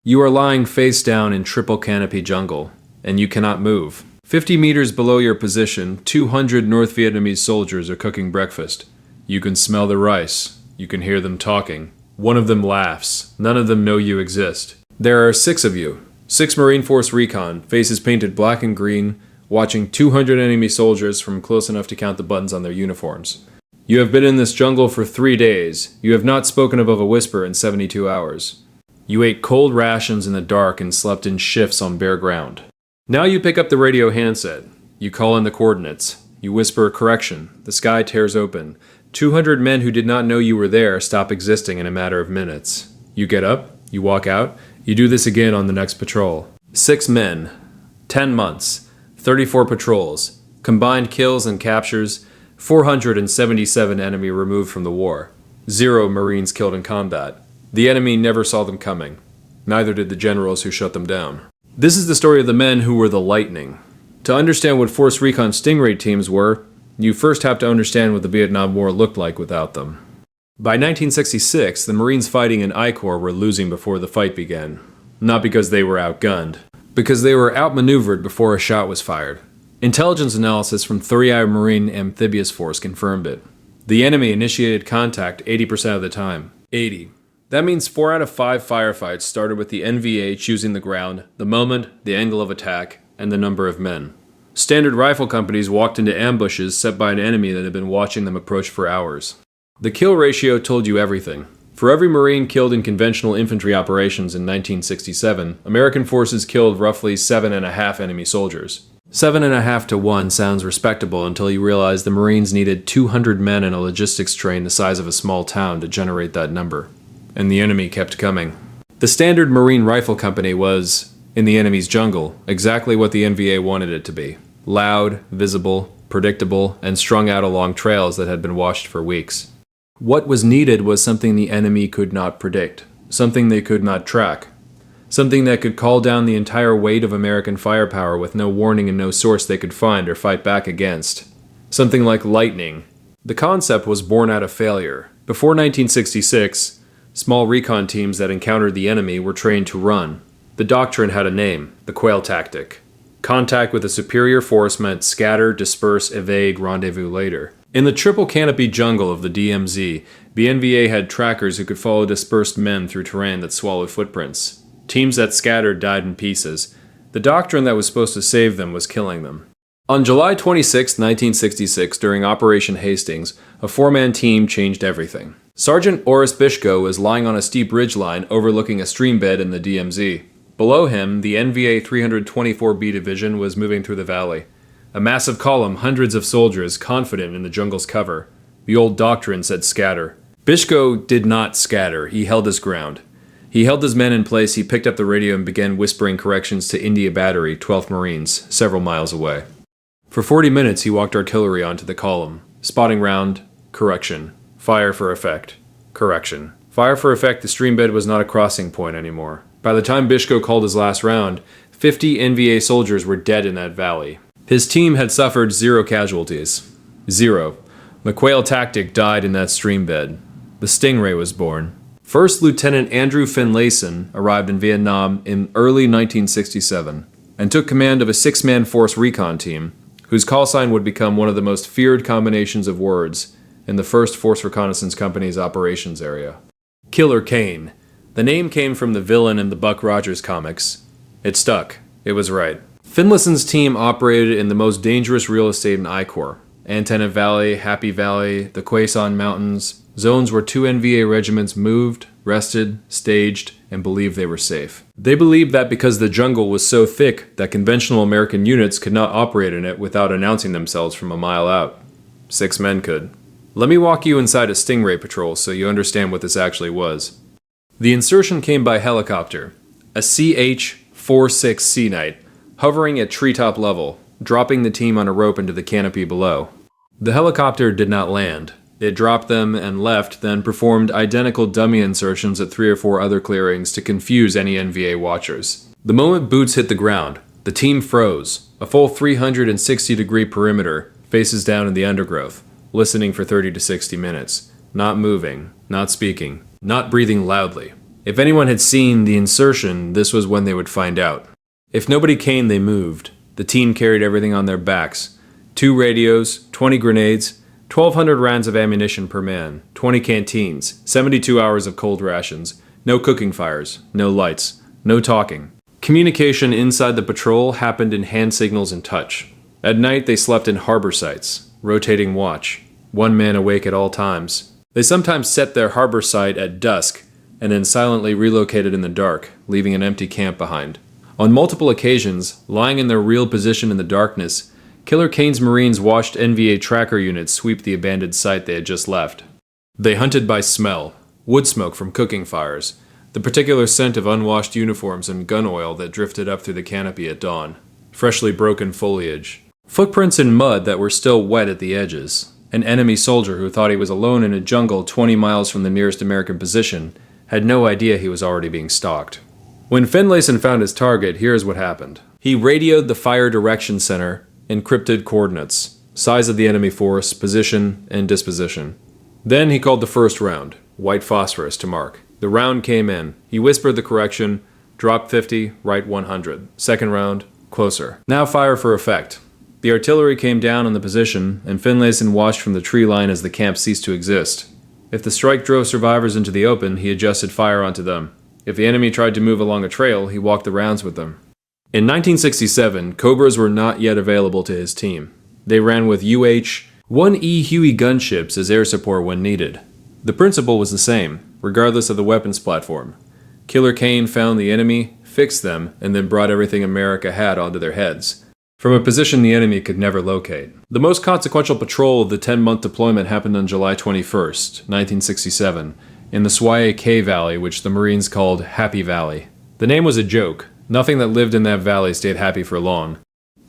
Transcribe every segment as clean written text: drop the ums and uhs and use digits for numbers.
You are lying face down in triple canopy jungle, and you cannot move. 50 meters below your position, 200 North Vietnamese soldiers are cooking breakfast. You can smell the rice. You can hear them talking. One of them laughs. None of them know you exist. There are 6 of you. 6 Marine Force Recon, faces painted black and green, watching 200 enemy soldiers from close enough to count the buttons on their uniforms. You have been in this jungle for 3 days. You have not spoken above a whisper in 72 hours. You ate cold rations in the dark and slept in shifts on bare ground. Now you pick up the radio handset. You call in the coordinates. You whisper correction. The sky tears open. 200 men who did not know you were there stop existing in a matter of minutes. You get up. You walk out. You do this again on the next patrol. 6 men. 10 months. 34 patrols. Combined kills and captures. 477 enemy removed from the war. 0 Marines killed in combat. The enemy never saw them coming. Neither did the generals who shut them down. This is the story of the men who were the lightning. To understand what Force Recon Stingray teams were, you first have to understand what the Vietnam War looked like without them. By 1966, the Marines fighting in I Corps were losing before the fight began. Not because they were outgunned, because they were outmaneuvered before a shot was fired. Intelligence analysis from 3I Marine Amphibious Force confirmed it. The enemy initiated contact 80% of the time. 80. That means 4 out of 5 firefights started with the NVA choosing the ground, the moment, the angle of attack, and the number of men. Standard rifle companies walked into ambushes set by an enemy that had been watching them approach for hours. The kill ratio told you everything. For every Marine killed in conventional infantry operations in 1967, American forces killed roughly 7.5 enemy soldiers. 7.5 to 1 sounds respectable until you realize the Marines needed 200 men in a logistics train the size of a small town to generate that number. And the enemy kept coming. The standard Marine Rifle Company was, in the enemy's jungle, exactly what the NVA wanted it to be. Loud, visible, predictable, and strung out along trails that had been washed for weeks. What was needed was something the enemy could not predict, something they could not track, something that could call down the entire weight of American firepower with no warning and no source they could find or fight back against. Something like lightning. The concept was born out of failure. Before 1966, small recon teams that encountered the enemy were trained to run. The doctrine had a name, the quail tactic. Contact with a superior force meant scatter, disperse, evade, rendezvous later. In the triple canopy jungle of the DMZ, the NVA had trackers who could follow dispersed men through terrain that swallowed footprints. Teams that scattered died in pieces. The doctrine that was supposed to save them was killing them. On July 26, 1966, during Operation Hastings, a 4-man team changed everything. Sergeant Orris Bishko was lying on a steep ridgeline overlooking a streambed in the DMZ. Below him, the NVA 324B Division was moving through the valley. A massive column, hundreds of soldiers, confident in the jungle's cover. The old doctrine said scatter. Bishko did not scatter, he held his ground. He held his men in place, he picked up the radio and began whispering corrections to India Battery, 12th Marines, several miles away. For 40 minutes he walked artillery onto the column. Spotting round, correction. Fire for effect. Correction. Fire for effect, the streambed was not a crossing point anymore. By the time Bishko called his last round, 50 NVA soldiers were dead in that valley. His team had suffered 0 casualties. 0. The quail tactic died in that streambed. The Stingray was born. First Lieutenant Andrew Finlayson arrived in Vietnam in early 1967 and took command of a 6-man Force Recon team, whose call sign would become one of the most feared combinations of words in the 1st Force Reconnaissance Company's operations area. Killer Kane. The name came from the villain in the Buck Rogers comics. It stuck. It was right. Finlayson's team operated in the most dangerous real estate in I Corps. Antenna Valley, Happy Valley, the Quai Son Mountains, zones where 2 NVA regiments moved, rested, staged, and believed they were safe. They believed that because the jungle was so thick that conventional American units could not operate in it without announcing themselves from a mile out. 6 men could. Let me walk you inside a Stingray patrol so you understand what this actually was. The insertion came by helicopter, a CH-46 Sea Knight, hovering at treetop level, dropping the team on a rope into the canopy below. The helicopter did not land. It dropped them and left, then performed identical dummy insertions at 3 or 4 other clearings to confuse any NVA watchers. The moment boots hit the ground, the team froze, a full 360-degree perimeter, faces down in the undergrowth, listening for 30 to 60 minutes, not moving, not speaking, not breathing loudly. If anyone had seen the insertion, this was when they would find out. If nobody came, they moved. The team carried everything on their backs. 2 radios, 20 grenades, 1,200 rounds of ammunition per man, 20 canteens, 72 hours of cold rations, no cooking fires, no lights, no talking. Communication inside the patrol happened in hand signals and touch. At night, they slept in harbor sites, rotating watch, 1 man awake at all times. They sometimes set their harbor site at dusk and then silently relocated in the dark, leaving an empty camp behind. On multiple occasions, lying in their real position in the darkness, Killer Kane's Marines watched NVA tracker units sweep the abandoned site they had just left. They hunted by smell, wood smoke from cooking fires, the particular scent of unwashed uniforms and gun oil that drifted up through the canopy at dawn, freshly broken foliage, footprints in mud that were still wet at the edges, an enemy soldier who thought he was alone in a jungle 20 miles from the nearest American position had no idea he was already being stalked. When Finlayson found his target, here's what happened. He radioed the Fire Direction Center, encrypted coordinates, size of the enemy force, position, and disposition. Then he called the first round, white phosphorus, to mark. The round came in. He whispered the correction, drop 50, right 100. Second round, closer. Now fire for effect. The artillery came down on the position, and Finlayson watched from the tree line as the camp ceased to exist. If the strike drove survivors into the open, he adjusted fire onto them. If the enemy tried to move along a trail, he walked the rounds with them. In 1967, Cobras were not yet available to his team. They ran with UH-1E Huey gunships as air support when needed. The principle was the same, regardless of the weapons platform. Killer Kane found the enemy, fixed them, and then brought everything America had onto their heads, from a position the enemy could never locate. The most consequential patrol of the 10-month deployment happened on July 21st, 1967, in the Shau Valley, which the Marines called Happy Valley. The name was a joke. Nothing that lived in that valley stayed happy for long.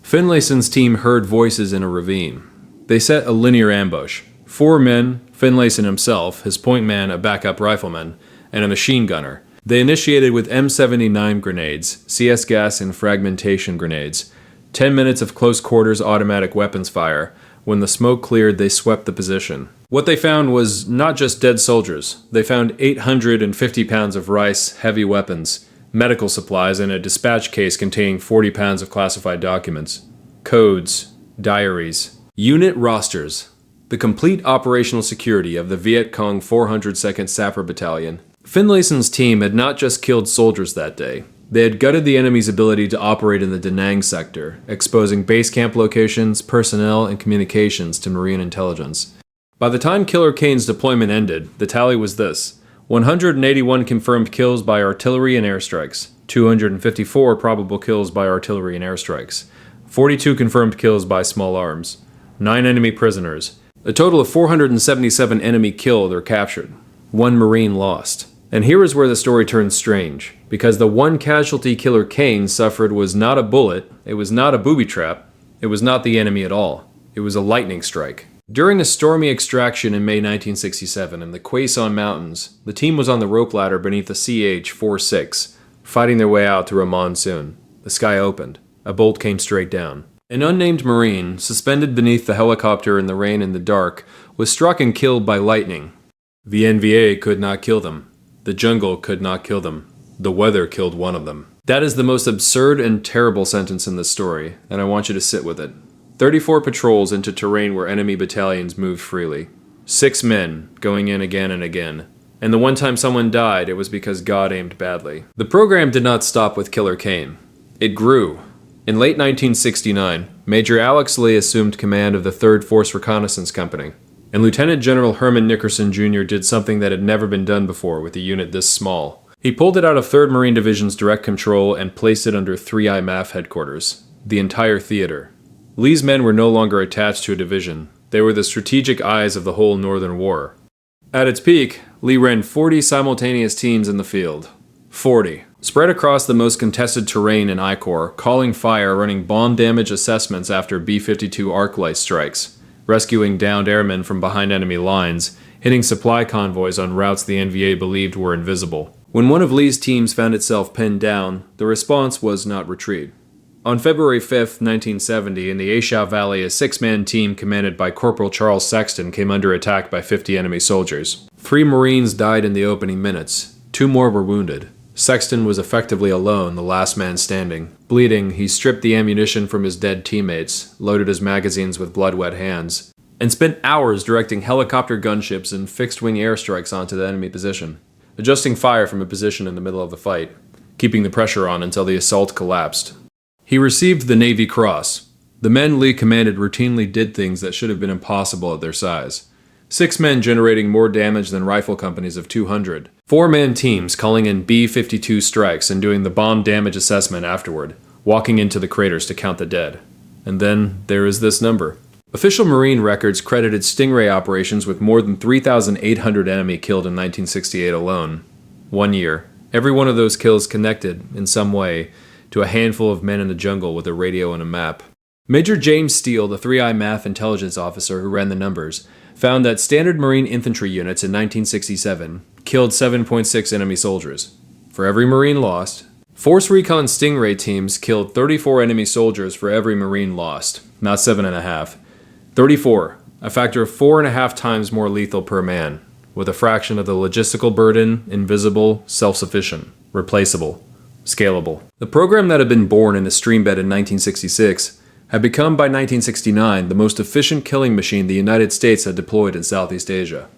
Finlayson's team heard voices in a ravine. They set a linear ambush. 4 men, Finlayson himself, his point man, a backup rifleman, and a machine gunner. They initiated with M79 grenades, CS gas and fragmentation grenades. 10 minutes of close quarters automatic weapons fire. When the smoke cleared, they swept the position. What they found was not just dead soldiers. They found 850 pounds of rice, heavy weapons, medical supplies, and a dispatch case containing 40 pounds of classified documents, codes, diaries, unit rosters, the complete operational security of the Viet Cong 402nd Sapper Battalion. Finlayson's team had not just killed soldiers that day. They had gutted the enemy's ability to operate in the Da Nang sector, exposing base camp locations, personnel, and communications to Marine intelligence. By the time Killer Kane's deployment ended, the tally was this: 181 confirmed kills by artillery and airstrikes, 254 probable kills by artillery and airstrikes, 42 confirmed kills by small arms, 9 enemy prisoners, a total of 477 enemy killed or captured, 1 Marine lost. And here is where the story turns strange, because the one casualty Killer Kane suffered was not a bullet, it was not a booby trap, it was not the enemy at all. It was a lightning strike. During a stormy extraction in May 1967 in the Quail Mountains, the team was on the rope ladder beneath the CH-46, fighting their way out through a monsoon. The sky opened. A bolt came straight down. An unnamed Marine, suspended beneath the helicopter in the rain and the dark, was struck and killed by lightning. The NVA could not kill them. The jungle could not kill them. The weather killed one of them. That is the most absurd and terrible sentence in this story, and I want you to sit with it. 34 patrols into terrain where enemy battalions moved freely. 6 men, going in again and again. And the one time someone died, it was because God aimed badly. The program did not stop with Killer Kane. It grew. In late 1969, Major Alex Lee assumed command of the 3rd Force Reconnaissance Company, and Lieutenant General Herman Nickerson Jr. did something that had never been done before with a unit this small. He pulled it out of 3rd Marine Division's direct control and placed it under 3I MAF headquarters, the entire theater. Lee's men were no longer attached to a division. They were the strategic eyes of the whole Northern War. At its peak, Lee ran 40 simultaneous teams in the field. 40. Spread across the most contested terrain in I Corps, calling fire, running bomb damage assessments after B-52 arc light strikes, rescuing downed airmen from behind enemy lines, hitting supply convoys on routes the NVA believed were invisible. When one of Lee's teams found itself pinned down, the response was not retreat. On February 5, 1970, in the Shau Valley, a 6-man team commanded by Corporal Sexton came under attack by 50 enemy soldiers. 3 Marines died in the opening minutes. 2 more were wounded. Sexton was effectively alone, the last man standing. Bleeding, he stripped the ammunition from his dead teammates, loaded his magazines with blood-wet hands, and spent hours directing helicopter gunships and fixed-wing airstrikes onto the enemy position, adjusting fire from a position in the middle of the fight, keeping the pressure on until the assault collapsed. He received the Navy Cross. The men Lee commanded routinely did things that should have been impossible at their size. 6 men generating more damage than rifle companies of 200. 4-man teams calling in B-52 strikes and doing the bomb damage assessment afterward, walking into the craters to count the dead. And then there is this number. Official Marine records credited Stingray operations with more than 3,800 enemy killed in 1968 alone. 1 year. Every one of those kills connected, in some way, to a handful of men in the jungle with a radio and a map. Major James Steele, the 3I Math intelligence officer who ran the numbers, found that standard Marine infantry units in 1967 killed 7.6 enemy soldiers. For every Marine lost, Force Recon Stingray teams killed 34 enemy soldiers for every Marine lost, not 7.5. 34, a factor of 4.5 times more lethal per man, with a fraction of the logistical burden, invisible, self-sufficient, replaceable, scalable. The program that had been born in the streambed in 1966 had become by 1969 the most efficient killing machine the United States had deployed in Southeast Asia.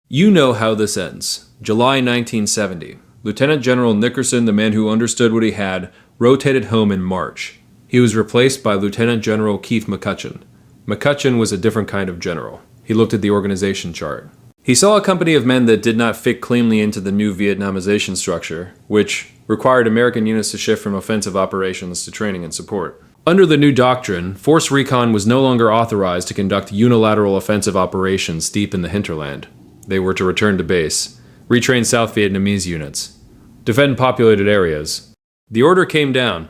You know how this ends. July 1970. Lieutenant General Nickerson, the man who understood what he had, rotated home in March. He was replaced by Lieutenant General Keith McCutcheon. McCutcheon was a different kind of general. He looked at the organization chart. He saw a company of men that did not fit cleanly into the new Vietnamization structure, which required American units to shift from offensive operations to training and support. Under the new doctrine, Force Recon was no longer authorized to conduct unilateral offensive operations deep in the hinterland. They were to return to base, retrain South Vietnamese units, defend populated areas. The order came down.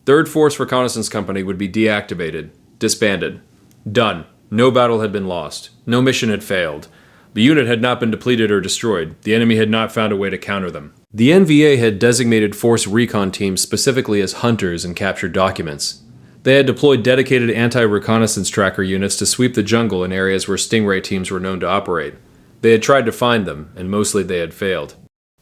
3rd Force Reconnaissance Company would be deactivated, disbanded. Done. No battle had been lost. No mission had failed. The unit had not been depleted or destroyed. The enemy had not found a way to counter them. The NVA had designated Force Recon teams specifically as hunters and captured documents. They had deployed dedicated anti-reconnaissance tracker units to sweep the jungle in areas where Stingray teams were known to operate. They had tried to find them, and mostly they had failed.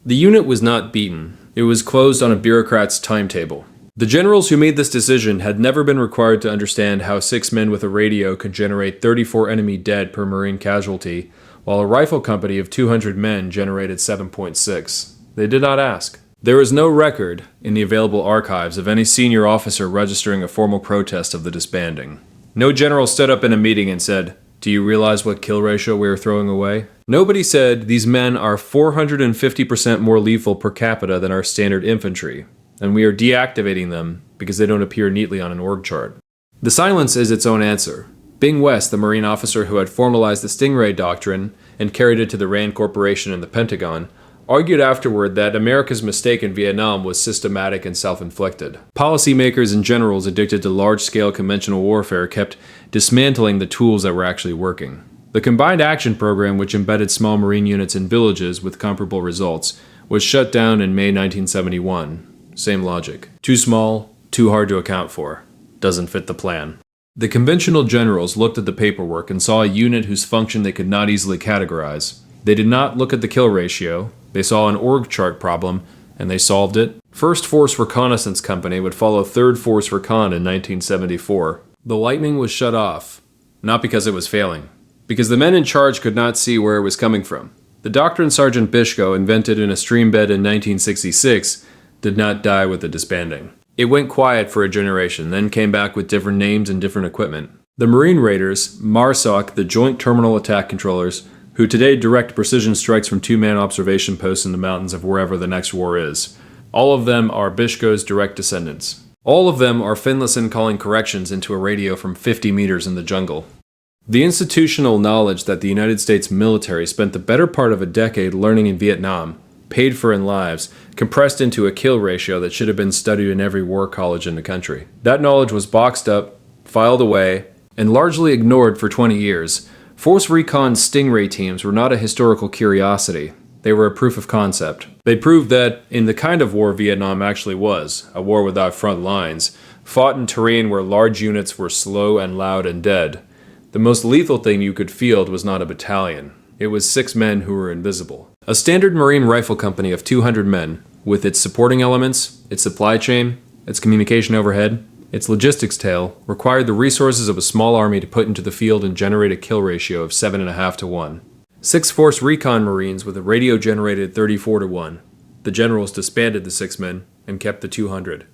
The unit was not beaten. It was closed on a bureaucrat's timetable. The generals who made this decision had never been required to understand how 6 men with a radio could generate 34 enemy dead per Marine casualty, while a rifle company of 200 men generated 7.6. They did not ask. There is no record in the available archives of any senior officer registering a formal protest of the disbanding. No general stood up in a meeting and said, "Do you realize what kill ratio we are throwing away?" Nobody said, "These men are 450% more lethal per capita than our standard infantry, and we are deactivating them because they don't appear neatly on an org chart." The silence is its own answer. Bing West, the Marine officer who had formalized the Stingray doctrine and carried it to the RAND Corporation and the Pentagon, argued afterward that America's mistake in Vietnam was systematic and self-inflicted. Policymakers and generals addicted to large-scale conventional warfare kept dismantling the tools that were actually working. The Combined Action Program, which embedded small Marine units in villages with comparable results, was shut down in May 1971. Same logic. Too small, too hard to account for. Doesn't fit the plan. The conventional generals looked at the paperwork and saw a unit whose function they could not easily categorize. They did not look at the kill ratio. They saw an org chart problem, and they solved it. 1st Force Reconnaissance Company would follow 3rd Force Recon in 1974. The lightning was shut off, not because it was failing, because the men in charge could not see where it was coming from. The doctrine Sergeant Bishko invented in a streambed in 1966 did not die with the disbanding. It went quiet for a generation, then came back with different names and different equipment. The Marine Raiders, MARSOC, the Joint Terminal Attack Controllers, who today direct precision strikes from 2-man observation posts in the mountains of wherever the next war is. All of them are Bishko's direct descendants. All of them are Finlayson calling corrections into a radio from 50 meters in the jungle. The institutional knowledge that the United States military spent the better part of a decade learning in Vietnam, paid for in lives, compressed into a kill ratio that should have been studied in every war college in the country. That knowledge was boxed up, filed away, and largely ignored for 20 years. Force Recon Stingray teams were not a historical curiosity. They were a proof of concept. They proved that, in the kind of war Vietnam actually was, a war without front lines, fought in terrain where large units were slow and loud and dead, the most lethal thing you could field was not a battalion. It was 6 men who were invisible. A standard Marine rifle company of 200 men, with its supporting elements, its supply chain, its communication overhead, its logistics tail, required the resources of a small army to put into the field and generate a kill ratio of 7.5 to 1. 6 Force Recon Marines with a radio generated 34 to 1. The generals disbanded the 6 men and kept the 200.